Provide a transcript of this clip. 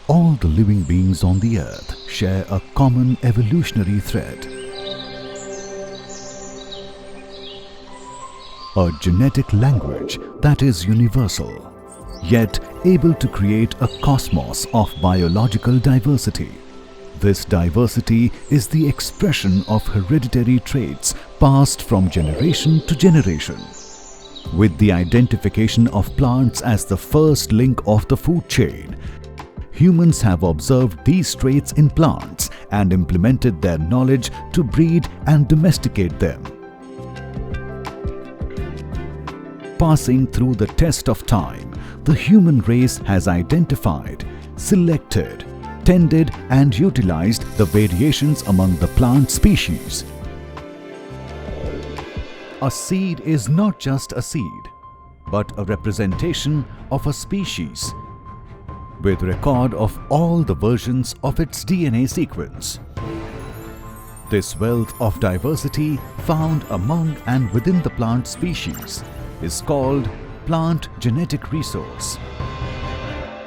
All the living beings on the earth share a common evolutionary thread. A genetic language that is universal, yet able to create a cosmos of biological diversity. This diversity is the expression of hereditary traits passed from generation to generation. With the identification of plants as the first link of the food chain, humans have observed these traits in plants and implemented their knowledge to breed and domesticate them. Passing through the test of time, the human race has identified, selected, tended and utilized the variations among the plant species. A seed is not just a seed, but a representation of a species, with record of all the versions of its DNA sequence. This wealth of diversity found among and within the plant species is called plant genetic resource.